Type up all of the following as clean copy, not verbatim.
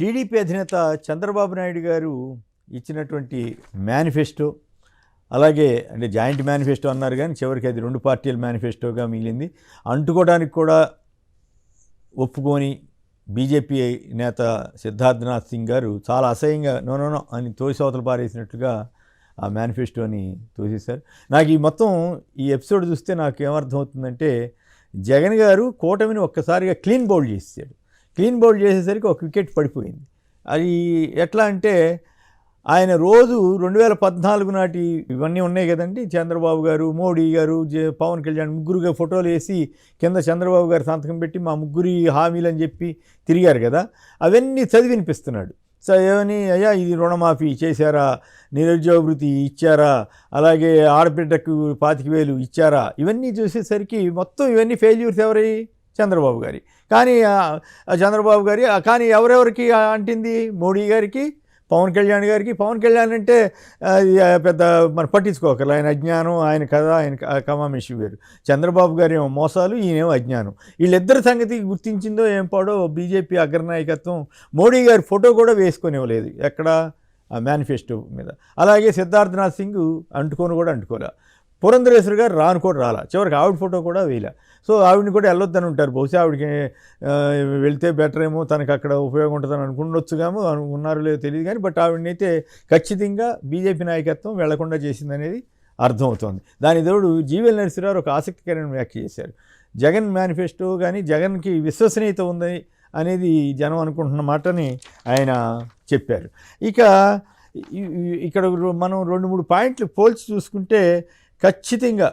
TDP అధినేత చంద్రబాబు నాయుడు గారు ఇచ్చినటువంటి మేనిఫెస్టో, అలాగే అంటే జాయింట్ మేనిఫెస్టో అన్నారు కానీ చివరికి అది రెండు పార్టీల మేనిఫెస్టోగా మిగిలింది. అంటుకోవడానికి కూడా ఒప్పుకొని బీజేపీ నేత సిద్ధార్థనాథ్ సింగ్ గారు చాలా అసహ్యంగా నో అని తోసివతలు పారేసినట్లుగా ఆ మేనిఫెస్టోని తోసేశారు. నాకు ఈ మొత్తం ఈ ఎపిసోడ్ చూస్తే నాకు ఏమర్థమవుతుందంటే, జగన్ గారు కూటమిని ఒక్కసారిగా క్లీన్ బౌల్డ్ చేశాడు. క్లీన్ బౌల్డ్ చేసేసరికి ఒక వికెట్ పడిపోయింది. అది ఎట్లా అంటే, ఆయన రోజు 2014 నాటి ఇవన్నీ ఉన్నాయి కదండి, చంద్రబాబు గారు, మోడీ గారు, పవన్ కళ్యాణ్ ముగ్గురుగా ఫోటోలు వేసి కింద చంద్రబాబు గారు సంతకం పెట్టి మా ముగ్గురి హామీలు అని చెప్పి తిరిగారు కదా, అవన్నీ చదివి వినిపిస్తున్నాడు. సో ఏమని, అయ్యా ఇది రుణమాఫీ చేశారా, నిరుద్యోగ భృతి ఇచ్చారా, అలాగే ఆడబిడ్డకు 25,000 ఇచ్చారా, ఇవన్నీ చూసేసరికి మొత్తం ఇవన్నీ ఫెయిల్యూర్స్ ఎవరి, చంద్రబాబు గారి. కానీ చంద్రబాబు గారి కానీ ఎవరెవరికి అంటింది, మోడీ గారికి, పవన్ కళ్యాణ్ గారికి. పవన్ కళ్యాణ్ అంటే పెద్ద మనం పట్టించుకోకర్లేదు, ఆయన అజ్ఞానం, ఆయన కథ, ఆయన కమామేషి వేరు. చంద్రబాబు గారి ఏమో మోసాలు, ఈయనేమో అజ్ఞానం. వీళ్ళిద్దరి సంగతి గుర్తించిందో ఏం పాడో బీజేపీ అగ్రనాయకత్వం. మోడీ గారి ఫోటో కూడా వేసుకునేవ్వలేదు ఎక్కడ, ఆ మేనిఫెస్టో మీద. అలాగే సిద్ధార్థనాథ్ సింగ్ అంటుకోలే. పురంధరేశ్వరి గారు కూడా రాలా, చివరికి ఆవిడ ఫోటో కూడా వేయలే. సో ఆవిడని కూడా వెళ్ళొద్దని ఉంటారు. బహుశా ఆవిడకి వెళ్తే బెటర్ ఏమో, తనకు అక్కడ ఉపయోగం ఉంటుందని అనుకుండొచ్చుగామో, ఉన్నారో లేదో తెలియదు కానీ, బట్ ఆవిడని అయితే ఖచ్చితంగా బీజేపీ నాయకత్వం వెళ్లకుండా చేసిందనేది అర్థమవుతోంది. దాని తోడు జీవీఎల్ నరసింహారావు ఒక ఆసక్తికరమైన వ్యాఖ్య చేశారు. జగన్ మేనిఫెస్టో కానీ జగన్కి విశ్వసనీయత ఉంది అనేది జనం అనుకుంటున్న మాటని ఆయన చెప్పారు. ఇక ఇక్కడ మనం 2-3 పాయింట్లు పోల్చి చూసుకుంటే ఖచ్చితంగా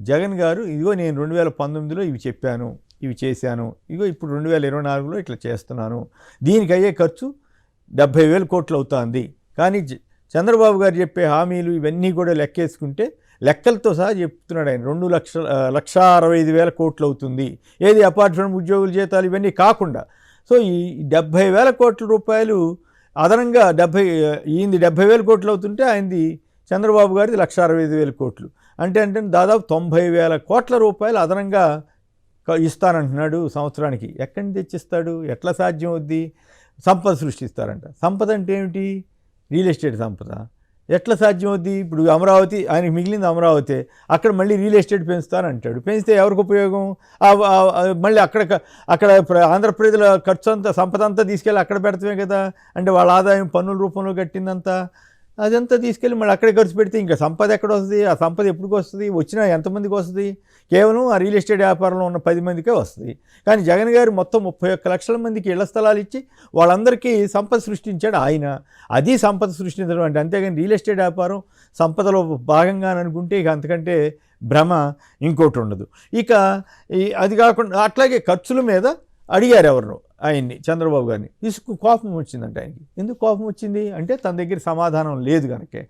జగన్ గారు ఇదిగో నేను 2019లో ఇవి చెప్పాను, ఇవి చేశాను, ఇదిగో ఇప్పుడు 2024లో ఇట్లా చేస్తున్నాను, దీనికి అయ్యే ఖర్చు 70,000 కోట్లు అవుతుంది. కానీ చంద్రబాబు గారు చెప్పే హామీలు ఇవన్నీ కూడా లెక్కేసుకుంటే, లెక్కలతో సహా చెప్తున్నాడు ఆయన, 2,65,000 కోట్లు అవుతుంది. ఏది అపార్ట్ ఫ్రమ్ ఉద్యోగుల జీతాలు ఇవన్నీ కాకుండా. సో ఈ 70,000 కోట్ల రూపాయలు అదనంగా, ఈయనది 70,000 కోట్లు అవుతుంటే ఆయనది చంద్రబాబు గారిది 1,65,000 కోట్లు. అంటే దాదాపు 90,000 కోట్ల రూపాయలు అదనంగా ఇస్తానంటున్నాడు సంవత్సరానికి. ఎక్కడి నుంచి తెచ్చిస్తాడు, ఎట్లా సాధ్యం అవుద్ది? సంపద సృష్టిస్తారంట. సంపద అంటే ఏమిటి? రియల్ ఎస్టేట్ సంపద. ఎట్లా సాధ్యం అవుద్ది? ఇప్పుడు అమరావతి, ఆయనకి మిగిలింది అమరావతి, అక్కడ మళ్ళీ రియల్ ఎస్టేట్ పెంచుతానంటాడు. పెంచితే ఎవరికి ఉపయోగం? మళ్ళీ అక్కడ ఆంధ్రప్రదేశ్లో ఖర్చు అంతా, సంపద అంతా తీసుకెళ్ళి అక్కడ పెడతామే కదా. అంటే వాళ్ళ ఆదాయం పన్నుల రూపంలో కట్టిందంతా అదంతా తీసుకెళ్ళి మళ్ళీ అక్కడే ఖర్చు పెడితే ఇంకా సంపద ఎక్కడ వస్తుంది? ఆ సంపద ఎప్పటికి వస్తుంది? వచ్చినా ఎంతమందికి వస్తుంది? కేవలం ఆ రియల్ ఎస్టేట్ వ్యాపారంలో ఉన్న 10 మందికే వస్తుంది. కానీ జగన్ గారు మొత్తం 31 లక్షల మందికి ఇళ్ల స్థలాలు ఇచ్చి వాళ్ళందరికీ సంపద సృష్టించాడు ఆయన. అది సంపద సృష్టించడం అంటే. అంతేగాని రియల్ ఎస్టేట్ వ్యాపారం సంపదలో భాగంగా అనుకుంటే ఇక అంతకంటే భ్రమ ఇంకోటి ఉండదు. ఇక అది కాకుండా అట్లాగే ఖర్చుల మీద అడిగారు ఎవరు ఆయన్ని, చంద్రబాబు గారిని. కోపం వచ్చిందంట ఆయనకి. ఎందుకు కోపం వచ్చింది అంటే, తన దగ్గర సమాధానం లేదు కనుకే.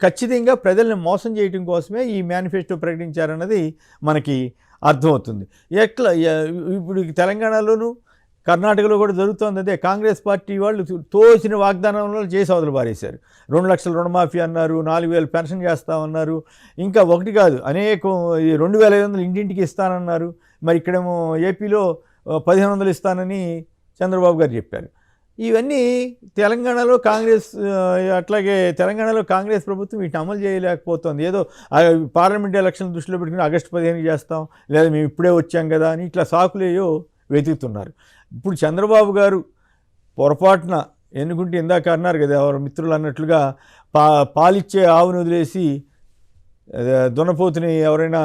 ఖచ్చితంగా ప్రజల్ని మోసం చేయడం కోసమే ఈ మేనిఫెస్టో ప్రకటించారన్నది మనకి అర్థమవుతుంది. ఇప్పుడు తెలంగాణలోనూ కర్ణాటకలో కూడా జరుగుతోంది అదే. కాంగ్రెస్ పార్టీ వాళ్ళు తోచిన వాగ్దానంలో చేసి అవతలు పారేశారు. 2 లక్షల రుణమాఫీ అన్నారు, 4,000 పెన్షన్ చేస్తామన్నారు, ఇంకా ఒకటి కాదు అనేకం, 2,500 ఇంటింటికి ఇస్తానన్నారు. మరి ఇక్కడేమో ఏపీలో 1,500 ఇస్తానని చంద్రబాబు గారు చెప్పారు. ఇవన్నీ తెలంగాణలో కాంగ్రెస్ ప్రభుత్వం వీటిని అమలు చేయలేకపోతుంది. ఏదో పార్లమెంట్ ఎలక్షన్ దృష్టిలో పెట్టుకుని ఆగస్టు 15కి చేస్తాం, లేదా మేము ఇప్పుడే వచ్చాం కదా అని ఇట్లా సాకులేయో వెతుకుతున్నారు. ఇప్పుడు చంద్రబాబు గారు పొరపాటున ఎన్నుకుంటే, ఇందాక అన్నారు కదా ఎవరు మిత్రులు అన్నట్లుగా, పాలిచ్చే ఆవును వదిలేసి దున్నపోతుని ఎవరైనా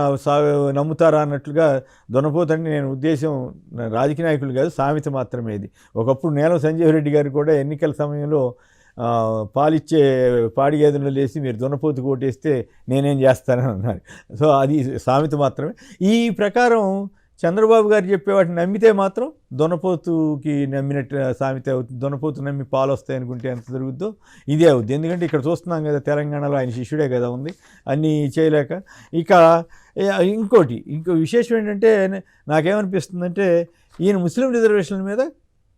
నమ్ముతారా అన్నట్లుగా, దున్నపోతు అంటే నేను ఉద్దేశం రాజకీయ నాయకులు కాదు, సామెత మాత్రమే ఇది. ఒకప్పుడు నీలం సంజీవ్ రెడ్డి గారు కూడా ఎన్నికల సమయంలో పాలిచ్చే పాడి గేదెలు లేసి మీరు దున్నపోతుకు ఓటేస్తే నేనేం చేస్తానని అన్నారు. సో అది సామెత మాత్రమే. ఈ ప్రకారం చంద్రబాబు గారు చెప్పే వాటిని నమ్మితే మాత్రం దున్నపోతుకి నమ్మినట్టు సామెత అవుతుంది. దున్నపోతు నమ్మి పాలు వస్తాయి అనుకుంటే ఎంత జరుగుద్దో ఇదే అవుద్ది. ఎందుకంటే ఇక్కడ చూస్తున్నాం కదా, తెలంగాణలో ఆయన శిష్యుడే కదా ఉంది, అన్నీ చేయలేక. ఇక ఇంకో విశేషం ఏంటంటే, నాకేమనిపిస్తుందంటే, ఈయన ముస్లిం రిజర్వేషన్ల మీద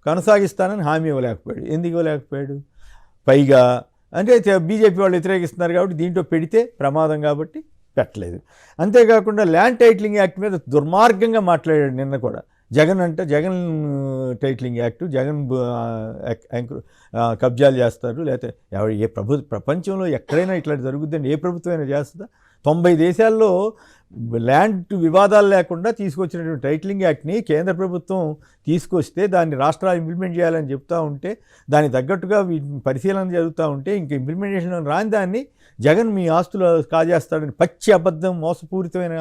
కొనసాగిస్తానని హామీ ఇవ్వలేకపోయాడు. ఎందుకు ఇవ్వలేకపోయాడు? పైగా అంటే బీజేపీ వాళ్ళు వ్యతిరేకిస్తున్నారు కాబట్టి దీంట్లో పెడితే ప్రమాదం కాబట్టి పెట్టలేదు. అంతేకాకుండా ల్యాండ్ టైటిలింగ్ యాక్ట్ మీద దుర్మార్గంగా మాట్లాడాడు నిన్న కూడా. జగన్ అంటే జగన్ టైటిలింగ్ యాక్టు, జగన్ కబ్జాలు చేస్తారు, లేకపోతే ఏ ప్రపంచంలో ఎక్కడైనా ఇట్లా జరుగుద్దండి? ఏ ప్రభుత్వం అయినా చేస్తుందా? 90 దేశాల్లో ల్యాండ్ వివాదాలు లేకుండా తీసుకొచ్చినటువంటి టైటిలింగ్ యాక్ట్ని కేంద్ర ప్రభుత్వం తీసుకొస్తే దాన్ని రాష్ట్రాలు ఇంప్లిమెంట్ చేయాలని చెప్తూ ఉంటే, దానికి తగ్గట్టుగా పరిశీలన జరుగుతూ ఉంటే, ఇంక ఇంప్లిమెంటేషన్ రాని దాన్ని జగన్ మీ ఆస్తులు కాజేస్తాడని పచ్చి అబద్ధం మోసపూరితమైన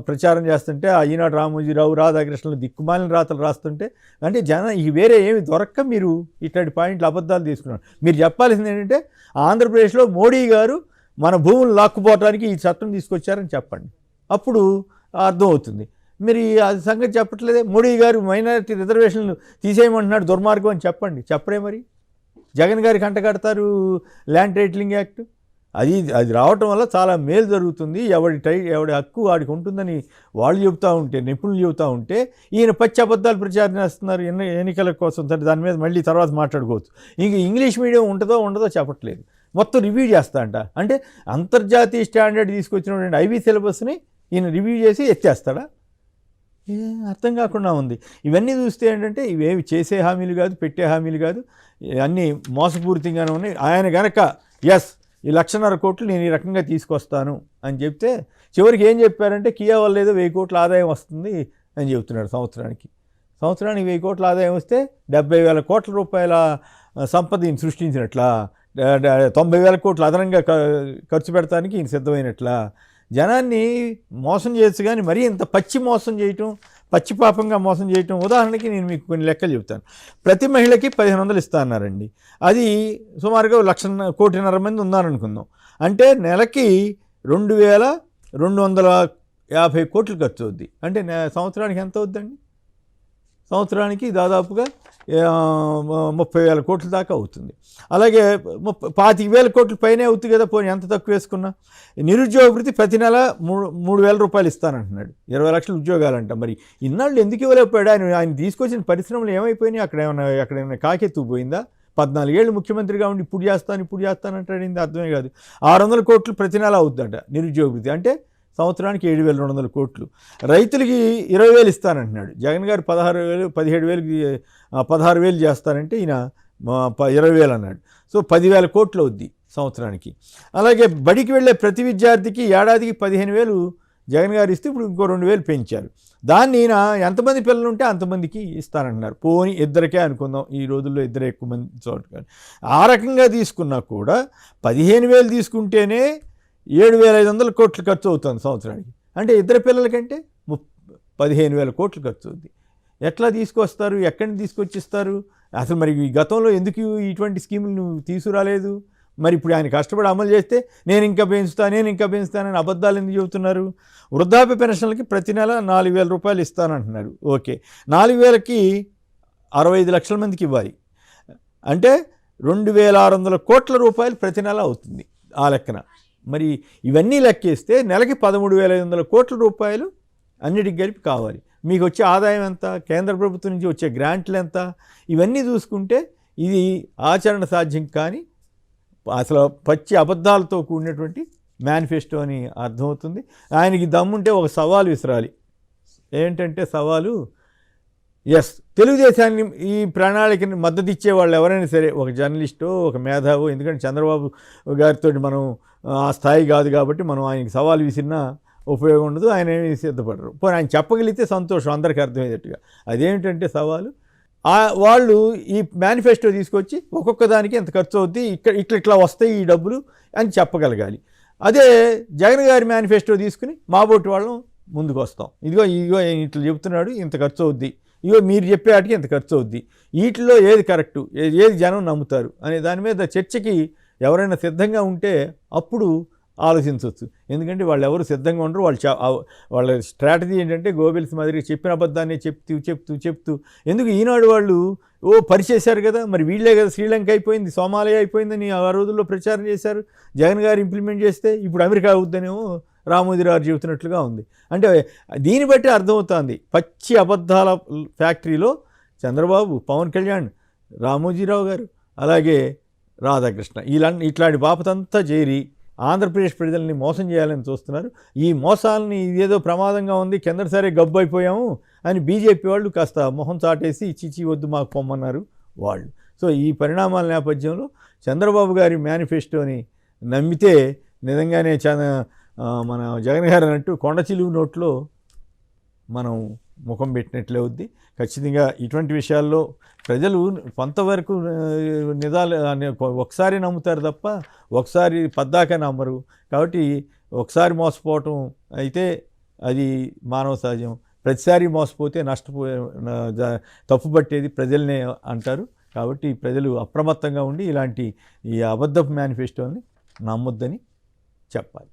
ప్రచారం చేస్తుంటే, ఆ ఈనాడు రామోజీరావు, రాధాకృష్ణలు దిక్కుమాలిన రాతలు రాస్తుంటే, అంటే ఈ వేరే ఏమి దొరక్క మీరు ఇట్లాంటి పాయింట్లు అబద్ధాలు తీసుకున్నారు. మీరు చెప్పాల్సింది ఏంటంటే, ఆంధ్రప్రదేశ్లో మోడీ గారు మన భూములు లాక్కుపోవడానికి ఈ చట్టం తీసుకొచ్చారని చెప్పండి, అప్పుడు అర్థమవుతుంది. మీరు అది సంగతి చెప్పట్లేదే. మోడీ గారు మైనారిటీ రిజర్వేషన్లు తీసేయమంటున్నాడు, దుర్మార్గం అని చెప్పండి. చెప్పరే మరి? జగన్ గారికి అంటగడతారు ల్యాండ్ టైటిలింగ్ యాక్ట్. అది రావటం వల్ల చాలా మేలు జరుగుతుంది, ఎవడి హక్కు వాడికి ఉంటుందని వాళ్ళు చెబుతూ ఉంటే, నిపుణులు చెబుతూ ఉంటే, ఈయన పచ్చి అబద్ధాలు ప్రచారం చేస్తున్నారు ఎన్నికల కోసం. దాని మీద మళ్ళీ తర్వాత మాట్లాడుకోవచ్చు. ఇంక ఇంగ్లీష్ మీడియం ఉంటుందో ఉండదో చెప్పట్లేదు, మొత్తం రివ్యూ చేస్తా అంట. అంటే అంతర్జాతీయ స్టాండర్డ్ తీసుకొచ్చినటువంటి ఐబీ సిలబస్ని ఈయన రివ్యూ చేసి ఎత్తేస్తాడా? అర్థం కాకుండా ఉంది. ఇవన్నీ చూస్తే ఏంటంటే ఇవేవి చేసే హామీలు కాదు, పెట్టే హామీలు కాదు, అన్నీ మోసపూరితంగానే ఉన్నాయి. ఆయన గనక ఈ 1,50,000 కోట్లు నేను ఈ రకంగా తీసుకొస్తాను అని చెప్తే, చివరికి ఏం చెప్పారంటే కియా వల్ల ఏదో 1,000 కోట్ల ఆదాయం వస్తుంది అని చెబుతున్నాడు. సంవత్సరానికి 1,000 కోట్ల ఆదాయం వస్తే 70,000 కోట్ల రూపాయల సంపదని సృష్టించినట్లా, 90,000 కోట్లు అదనంగా ఖర్చు పెడతానికి ఈయన సిద్ధమైనట్లా. జనాన్ని మోసం చేయొచ్చు కానీ మరీ ఇంత పచ్చి మోసం చేయటం, పచ్చి పాపంగా మోసం చేయటం. ఉదాహరణకి నేను మీకు కొన్ని లెక్కలు చెప్తాను. ప్రతి మహిళకి 1,500 ఇస్తా అన్నారండి. అది సుమారుగా 1,50,000 కోటిన్నర మంది ఉన్నారనుకుందాం. అంటే నెలకి 2,250 కోట్లు ఖర్చు అవుద్ది. అంటే సంవత్సరానికి ఎంత అవుద్దండి? సంవత్సరానికి దాదాపుగా 30,000 కోట్ల దాకా అవుతుంది. అలాగే 25,000 కోట్ల పైనే అవుతుంది కదా, పోనీ ఎంత తక్కువ వేసుకున్నా. నిరుద్యోగ వృత్తి ప్రతి నెల 3,000 రూపాయలు ఇస్తానంటున్నాడు. 20 లక్షల ఉద్యోగాలంట. మరి ఇన్నాళ్ళు ఎందుకు ఇవ్వలేకపోయాడు? ఆయన తీసుకొచ్చిన పరిశ్రమలు ఏమైపోయినాయి? అక్కడేమైనా కాకెత్తుకుపోయిందా? 14 ఏళ్ళు ముఖ్యమంత్రిగా ఉండి ఇప్పుడు చేస్తానంటాడు. అర్థమే కాదు. 600 కోట్లు ప్రతి నెల అవుతుందట నిరుద్యోగ వృత్తి. అంటే సంవత్సరానికి 7,200 కోట్లు. రైతులకి 20,000 ఇస్తానంటున్నాడు. జగన్ గారు 16,000 చేస్తారంటే ఈయన 20,000 అన్నాడు. సో 10,000 కోట్లు అవుద్ది సంవత్సరానికి. అలాగే బడికి వెళ్ళే ప్రతి విద్యార్థికి ఏడాదికి 15,000 జగన్ గారు ఇస్తే ఇప్పుడు ఇంకో 2,000 పెంచారు. దాన్ని ఈయన ఎంతమంది పిల్లలు ఉంటే అంతమందికి ఇస్తానంటున్నారు. పోని ఇద్దరికే అనుకుందాం, ఈ రోజుల్లో ఇద్దరే ఎక్కువ మంది చోటు. ఆ రకంగా తీసుకున్నా కూడా 15,000 తీసుకుంటేనే 7,500 కోట్లు ఖర్చు అవుతుంది సంవత్సరానికి. అంటే ఇద్దరు పిల్లలకంటే 15,000 కోట్లు ఖర్చు అవుతుంది. ఎట్లా తీసుకొస్తారు? ఎక్కడి తీసుకొచ్చిస్తారు? అసలు మరి ఈ గతంలో ఎందుకు ఇటువంటి స్కీములు నువ్వు తీసుకురాలేదు? మరి ఇప్పుడు ఆయన కష్టపడి అమలు చేస్తే నేను ఇంకా పెంచుతానని అబద్ధాలు ఎందుకు చెబుతున్నారు? వృద్ధాప్య పెన్షన్లకి ప్రతి నెల 4,000 రూపాయలు ఇస్తానంటున్నారు. ఓకే, 4,000కి 65 లక్షల మందికి ఇవ్వాలి. అంటే 2,600 కోట్ల రూపాయలు ప్రతి నెల అవుతుంది ఆ లెక్కన. మరి ఇవన్నీ లెక్కేస్తే నెలకి 13,500 కోట్ల రూపాయలు అన్నిటికి కలిపి కావాలి. మీకు వచ్చే ఆదాయం ఎంత? కేంద్ర ప్రభుత్వం నుంచి వచ్చే గ్రాంట్లు ఎంత? ఇవన్నీ చూసుకుంటే ఇది ఆచరణ సాధ్యం కానీ అసలు పచ్చి అబద్ధాలతో కూడినటువంటి మేనిఫెస్టో అని అర్థమవుతుంది. ఆయనకి దమ్ముంటే ఒక సవాలు విసరాలి. ఏంటంటే సవాలు, తెలుగుదేశాన్ని ఈ ప్రణాళికని మద్దతు ఇచ్చే వాళ్ళు ఎవరైనా సరే, ఒక జర్నలిస్టో ఒక మేధావో, ఎందుకంటే చంద్రబాబు గారితో మనం ఆ స్థాయి కాదు కాబట్టి మనం ఆయనకి సవాలు విసిరినా ఉపయోగం ఉండదు, ఆయన ఏమి సిద్ధపడరు. పోనీ ఆయన చెప్పగలిగితే సంతోషం, అందరికీ అర్థమయ్యేటట్టుగా. అదేమిటంటే సవాలు, వాళ్ళు ఈ మేనిఫెస్టో తీసుకొచ్చి ఒక్కొక్క దానికి ఎంత ఖర్చు అవుద్ది, ఇట్లా వస్తాయి ఈ డబ్బులు అని చెప్పగలగాలి. అదే జగన్ గారి మేనిఫెస్టో తీసుకుని మాబోటి వాళ్ళం ముందుకు వస్తాం, ఇదిగో ఇట్లా చెబుతున్నాడు, ఇంత ఖర్చు అవుద్ది, ఇగో మీరు చెప్పే వాటికి ఇంత ఖర్చు అవుద్ది, వీటిలో ఏది కరెక్టు, ఏది జనం నమ్ముతారు అనే దాని మీద చర్చకి ఎవరైనా సిద్ధంగా ఉంటే అప్పుడు ఆలోచించవచ్చు. ఎందుకంటే వాళ్ళు ఎవరు సిద్ధంగా ఉండరు. వాళ్ళ స్ట్రాటజీ ఏంటంటే గోబెల్స్ మాదిరి చెప్పిన అబద్ధాన్ని చెప్తూ ఎందుకు ఈనాడు వాళ్ళు పరిచేశారు కదా, మరి వీళ్ళే కదా శ్రీలంక అయిపోయింది, సోమాలియా అయిపోయిందని ఆ రోజుల్లో ప్రచారం చేశారు. జగన్ గారు ఇంప్లిమెంట్ చేస్తే ఇప్పుడు అమెరికా అవుద్దనేమో రామోజీరావు చెబుతున్నట్లుగా ఉంది. అంటే దీన్ని బట్టి అర్థమవుతుంది పచ్చి అబద్ధాల ఫ్యాక్టరీలో చంద్రబాబు, పవన్ కళ్యాణ్, రామోజీరావు గారు, అలాగే రాధాకృష్ణ ఇట్లాంటి బాపతంతా చేరి ఆంధ్రప్రదేశ్ ప్రజల్ని మోసం చేయాలని చూస్తున్నారు. ఈ మోసాలని ఇదేదో ప్రమాదంగా ఉంది, కిందటిసారి గబ్బు అయిపోయాము అని బీజేపీ వాళ్ళు కాస్త మొహం చాటేసి చిచి వద్దు మాకు పొమ్మన్నారు వాళ్ళు. సో ఈ పరిణామాల నేపథ్యంలో చంద్రబాబు గారి మేనిఫెస్టోని నమ్మితే నిజంగానే మన జగన్ గారు అన్నట్టు కొండ చిలువు నోట్లో మనం ముఖం పెట్టినట్లే అవుద్ది. ఖచ్చితంగా ఇటువంటి విషయాల్లో ప్రజలు కొంతవరకు నిజాలు ఒకసారి నమ్ముతారు తప్ప ఒకసారి పద్దాక నమ్మరు. కాబట్టి ఒకసారి మోసపోవటం అయితే అది మానవ సహజం. ప్రతిసారి మోసపోతే తప్పు పట్టేది ప్రజల్నే అంటారు. కాబట్టి ప్రజలు అప్రమత్తంగా ఉండి ఇలాంటి ఈ అబద్ధపు మేనిఫెస్టోని నమ్మొద్దని చెప్పాలి.